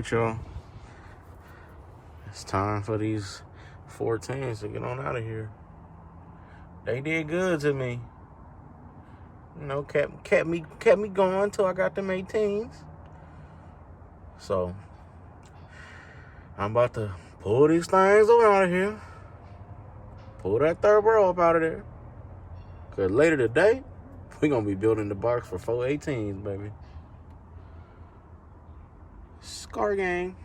right, y'all. It's time for these 14s to get on out of here. They did good to me. You know, kept me going till I got them 18s. So I'm about to pull these things on out of here. Pull that third row up out of there. Cause later today, we're gonna be building the box for 418s, baby. Skar gang.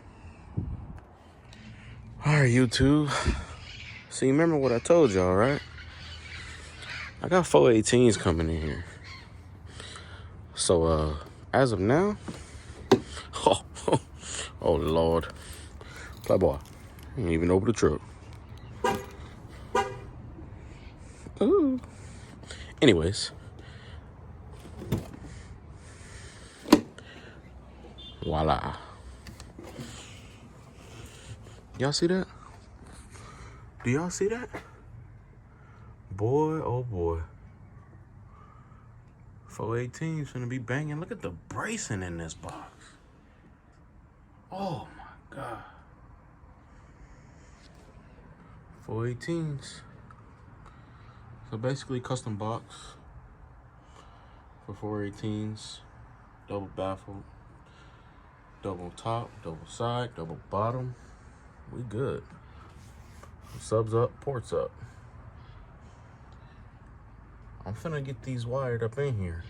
Alright, YouTube. So you remember what I told y'all, right? I got 418s coming in here. So as of now, oh Lord. Playboy. I ain't even open the truck. Ooh. Anyways. Voila. Y'all see that? Do y'all see that? Boy, oh boy. 418's finna be banging. Look at the bracing in this box. Oh my God. 418s. So basically custom box for 418s. Double baffle. Double top, double side, double bottom. We good. Subs up, ports up. I'm finna get these wired up in here.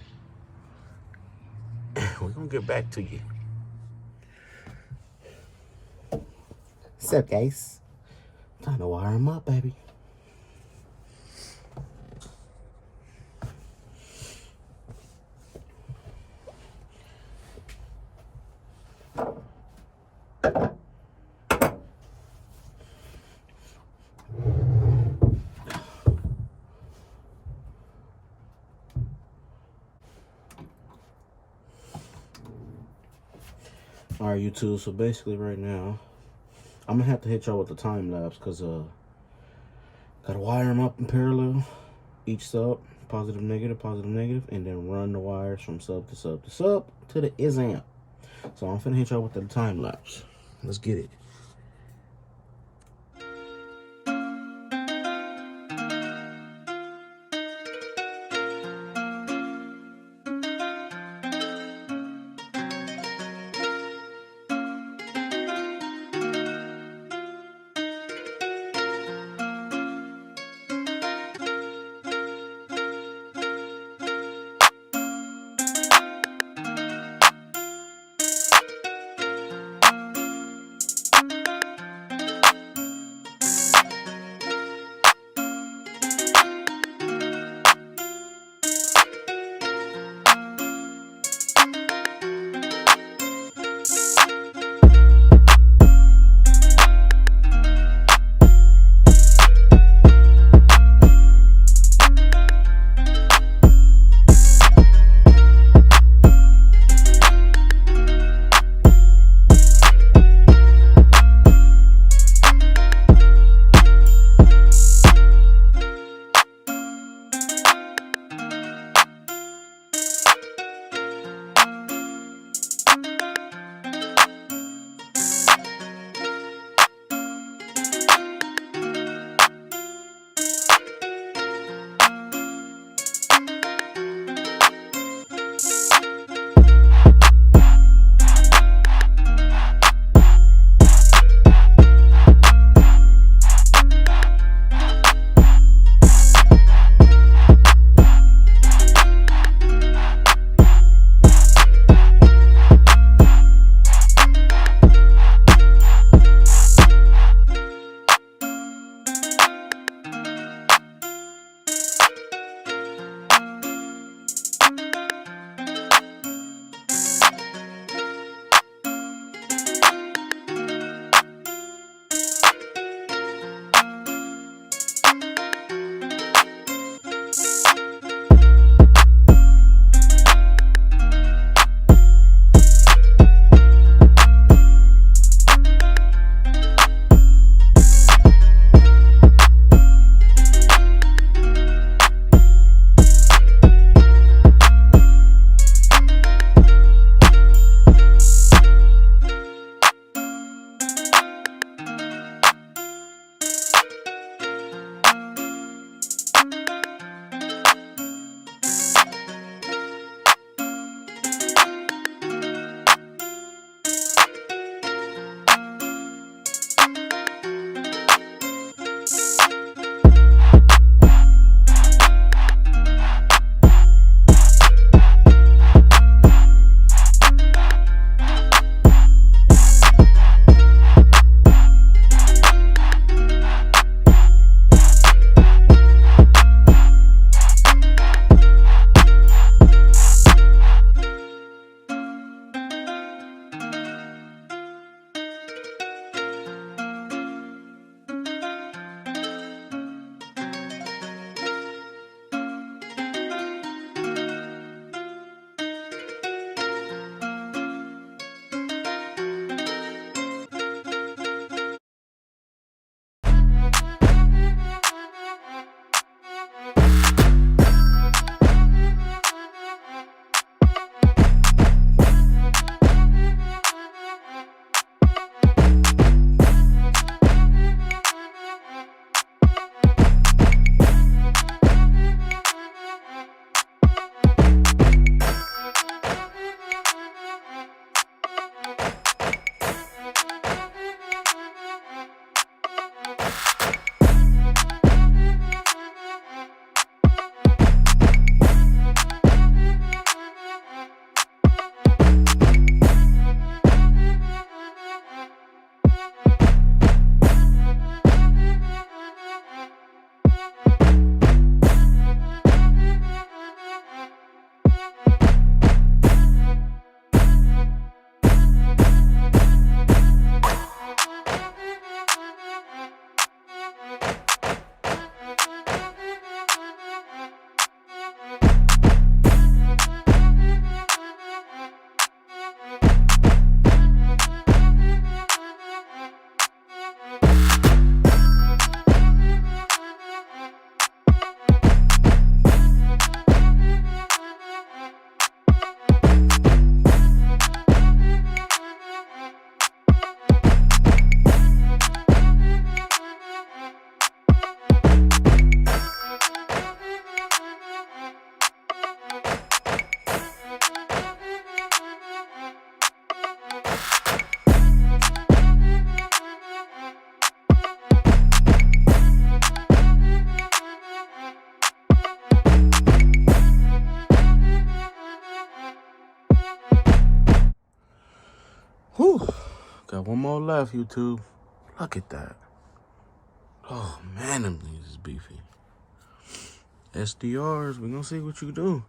We're gonna get back to you. What's up, guys? Time to wire them up, baby. Alright, YouTube, so basically right now, I'm gonna have to hit y'all with the time lapse because gotta wire them up in parallel, each sub, positive, negative, and then run the wires from sub to sub to sub to the is-amp. So I'm finna hit y'all with the time lapse. Let's get it. Got one more left, YouTube. Look at that. Oh, man, them things is beefy. SDRs, we gonna see what you do.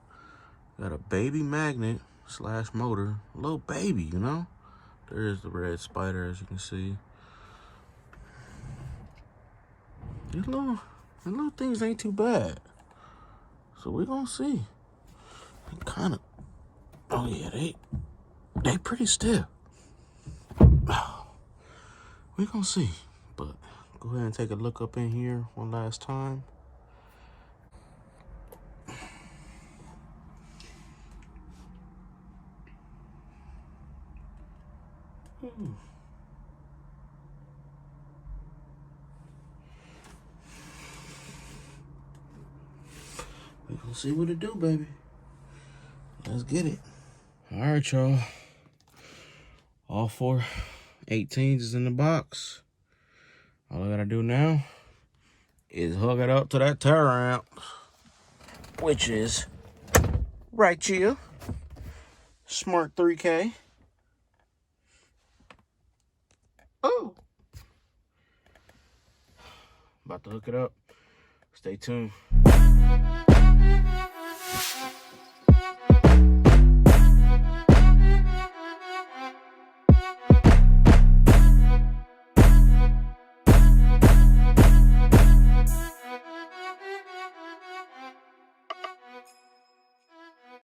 Got a baby magnet / motor. A little baby, you know? There's the red spider, as you can see. These little things ain't too bad. So we gonna see. They kind of, oh yeah, they pretty stiff. We gonna see. But go ahead and take a look up in here one last time. We gonna see what it do, baby. Let's get it. All right, y'all. All 4 18s is in the box. All I gotta do now is hook it up to that tear ramp, which is right here. Smart 3K. Oh. About to hook it up. Stay tuned.